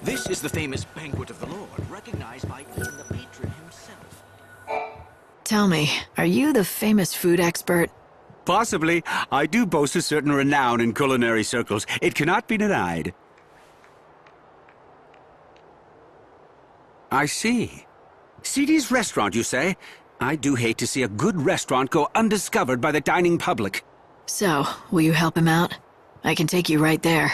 This is the famous Banquet of the Lord, recognized by even the patron himself. Tell me, are you the famous food expert? Possibly. I do boast a certain renown in culinary circles. It cannot be denied. I see. XIII's restaurant, you say? I do hate to see a good restaurant go undiscovered by the dining public. So, will you help him out? I can take you right there.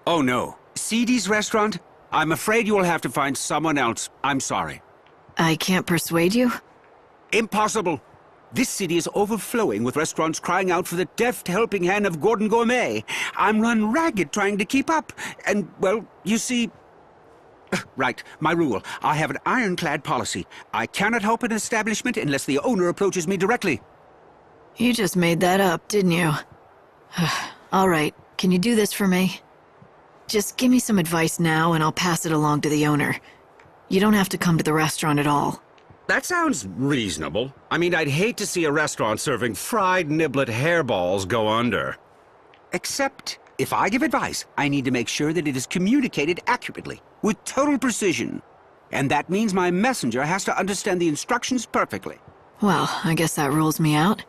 Oh no. XIII's restaurant? I'm afraid you will have to find someone else. I'm sorry. I can't persuade you? Impossible. This city is overflowing with restaurants crying out for the deft helping hand of Gordon Gourmet. I'm run ragged trying to keep up. And, well, you see... Right, my rule. I have an ironclad policy. I cannot help an establishment unless the owner approaches me directly. You just made that up, didn't you? All right, can you do this for me? Just give me some advice now and I'll pass it along to the owner. You don't have to come to the restaurant at all. That sounds reasonable. I mean, I'd hate to see a restaurant serving fried niblet hairballs go under. Except, if I give advice, I need to make sure that it is communicated accurately, with total precision. And that means my messenger has to understand the instructions perfectly. Well, I guess that rules me out.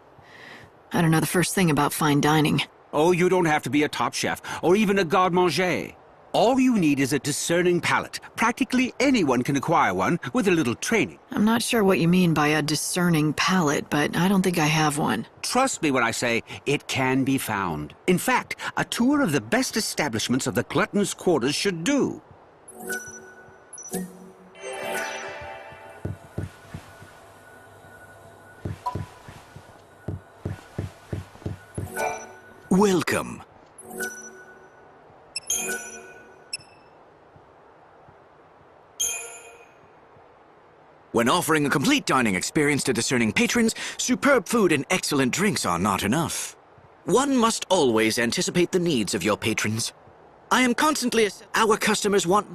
I don't know the first thing about fine dining. Oh, you don't have to be a top chef, or even a garde-manger. All you need is a discerning palate. Practically anyone can acquire one with a little training. I'm not sure what you mean by a discerning palate, but I don't think I have one. Trust me when I say it can be found. In fact, a tour of the best establishments of the Glutton's Quarters should do. Welcome. When offering a complete dining experience to discerning patrons, superb food and excellent drinks are not enough. One must always anticipate the needs of your patrons. I am constantly our customers want...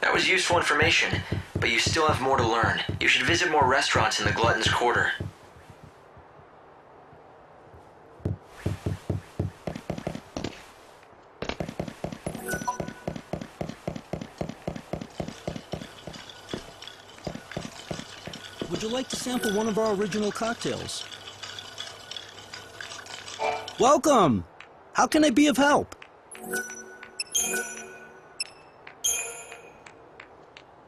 That was useful information, but you still have more to learn. You should visit more restaurants in the Glutton's Quarter. Would you like to sample one of our original cocktails? Welcome! How can I be of help?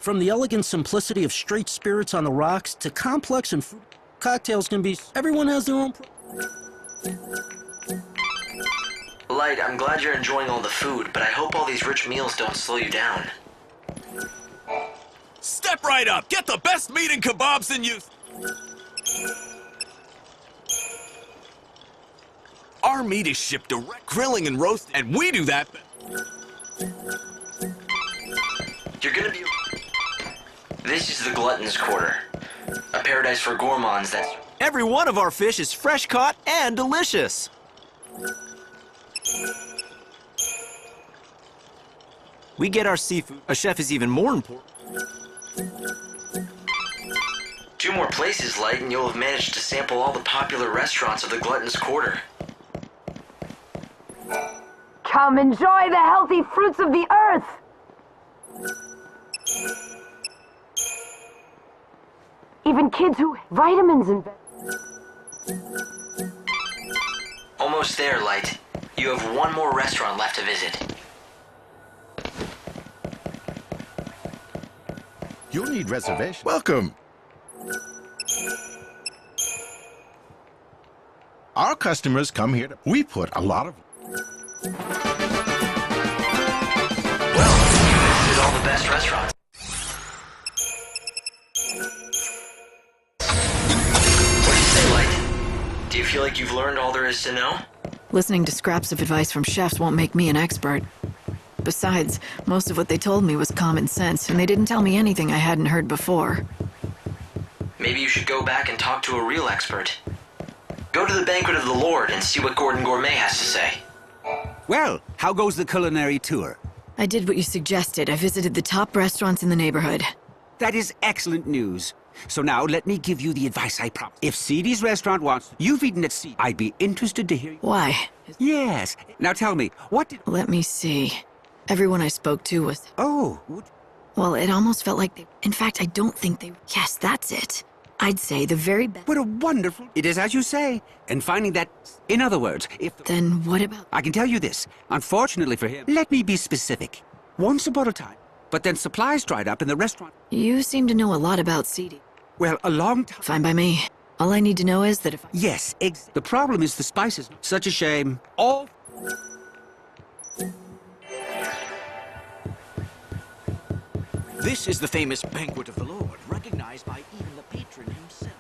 From the elegant simplicity of straight spirits on the rocks to complex and fruit cocktails can be... Everyone has their own... Light, I'm glad you're enjoying all the food, but I hope all these rich meals don't slow you down. Step right up! Get the best meat and kebabs in Youth! Our meat is shipped direct, grilling and roasting, and we do that. You're gonna be... This is the Glutton's Quarter. A paradise for gourmands that's... Every one of our fish is fresh caught and delicious. We get our seafood. A chef is even more important. 2 more places, Light, and you'll have managed to sample all the popular restaurants of the Glutton's Quarter. Come enjoy the healthy fruits of the earth! Even kids who... vitamins and... Almost there, Light. You have 1 more restaurant left to visit. You'll need reservation. Welcome. Our customers come here to... We put a lot of... Well, this is all the best restaurants. What do you say, Light? Do you feel like you've learned all there is to know? Listening to scraps of advice from chefs won't make me an expert. Besides, most of what they told me was common sense, and they didn't tell me anything I hadn't heard before. Maybe you should go back and talk to a real expert. Go to the Banquet of the Lord and see what Gordon Gourmet has to say. Well, how goes the culinary tour? I did what you suggested. I visited the top restaurants in the neighborhood. That is excellent news. So now let me give you the advice I promised. If CD's restaurant wants you've eaten at CD, I'd be interested to hear. Why? Yes. Now tell me, what did? Let me see. Everyone I spoke to was... Oh, Well, it almost felt like they... In fact, I don't think they... Yes, that's it. I'd say the very best... what a wonderful... It is as you say. And finding that... In other words, if... Then what about... I can tell you this. Unfortunately for him, let me be specific. Once upon a time, but then supplies dried up in the restaurant. You seem to know a lot about CD. Well, a long time... Fine by me. All I need to know is that if... Yes, the problem is the spices. Such a shame. All... This is the famous banquet of the Lord, recognized by even the patron himself.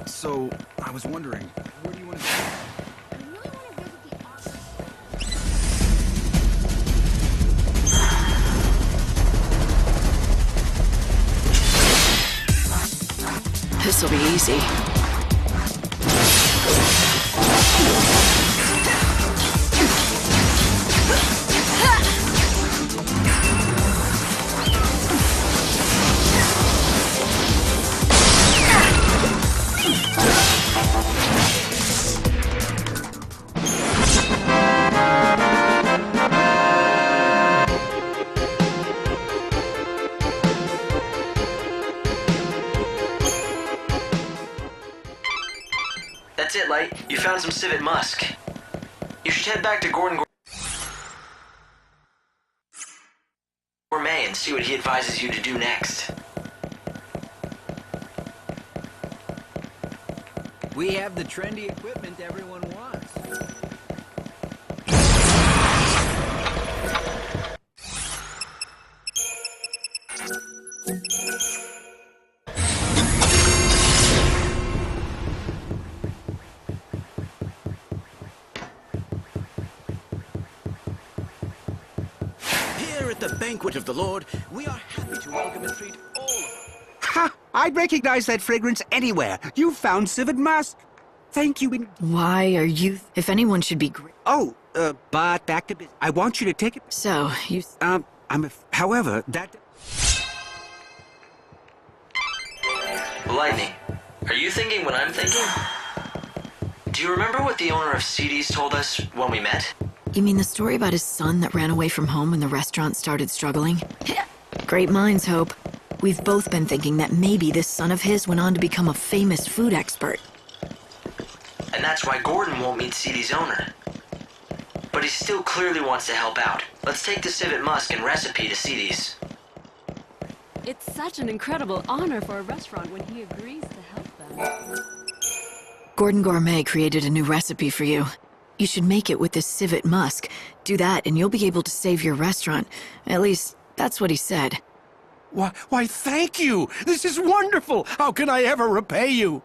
So, I was wondering, where do you want to go? This'll be easy. That's it, Light. You found some civet musk. You should head back to Gordon Gourmet and see what he advises you to do next. We have the trendy equipment everyone wants. Here at the banquet of the Lord, we are happy to welcome and treat all of you. Ha! I'd recognize that fragrance anywhere. You found civet musk. Thank you. Why are you... If anyone should be... Oh, but back to business. I want you to take it. So, you... However, that... Lightning, are you thinking what I'm thinking? Do you remember what the owner of CD's told us when we met? You mean the story about his son that ran away from home when the restaurant started struggling? Great minds, Hope. We've both been thinking that maybe this son of his went on to become a famous food expert. And that's why Gordon won't meet CD's owner. But he still clearly wants to help out. Let's take the civet musk and recipe to CD's. It's such an incredible honor for a restaurant when he agrees to help them. Gordon Gourmet created a new recipe for you. You should make it with this civet musk. Do that and you'll be able to save your restaurant. At least, that's what he said. Why, thank you! This is wonderful! How can I ever repay you?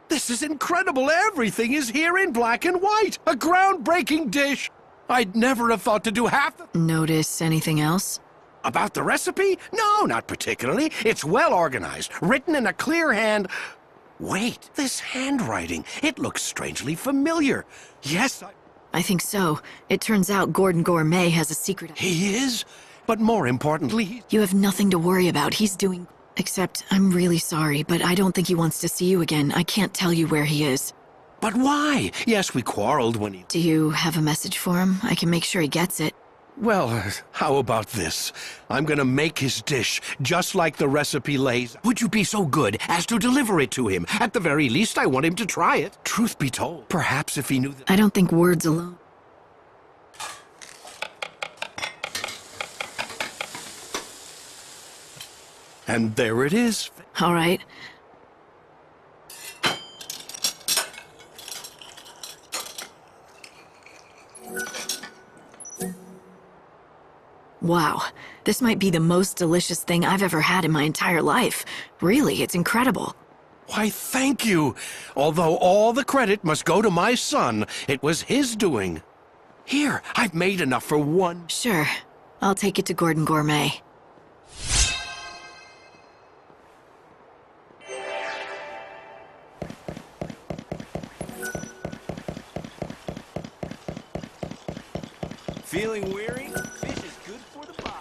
This is incredible! Everything is here in black and white! A groundbreaking dish! I'd never have thought to do half the... Notice anything else? About the recipe? No, not particularly. It's well organized, written in a clear hand... Wait, this handwriting, it looks strangely familiar. Yes, I think so. It turns out Gordon Gourmet has a secret... He is? But more importantly... You have nothing to worry about. He's doing... Except, I'm really sorry, but I don't think he wants to see you again. I can't tell you where he is. But why? Yes, we quarreled when he... Do you have a message for him? I can make sure he gets it. Well, how about this? I'm gonna make his dish, just like the recipe lays. Would you be so good as to deliver it to him? At the very least, I want him to try it. Truth be told, perhaps if he knew that... I don't think words alone... And there it is. All right. Wow, this might be the most delicious thing I've ever had in my entire life. Really, it's incredible. Why, thank you. Although all the credit must go to my son, it was his doing. Here, I've made enough for one. Sure. I'll take it to Gordon Gourmet. Feeling weary? Fish is good for the body.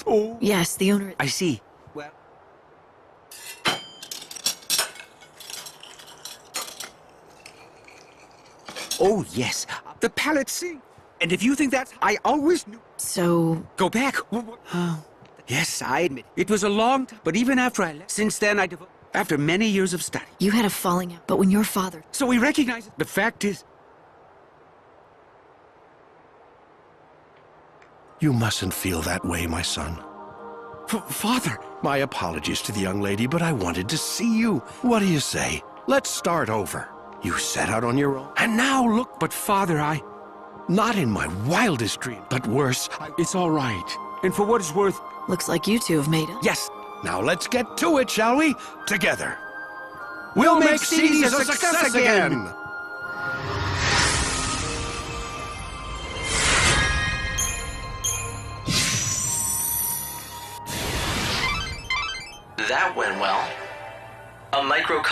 Oh, Yes, the owner... I see. Well... Oh, yes. The pallet sink. And if you think that's... I always knew... So... Go back. Yes, I admit. It was a long time. But even after I left... Since then, I devoted... After many years of study. You had a falling out, but when your father... So we recognize it. The fact is... You mustn't feel that way, my son. Father! My apologies to the young lady, but I wanted to see you. What do you say? Let's start over. You set out on your own, and now look. But Father, Not in my wildest dream, but worse. It's all right. And for what it's worth... Looks like you two have made it. Yes. Now let's get to it, shall we? Together. We'll make CDs a success again! That went well. A micro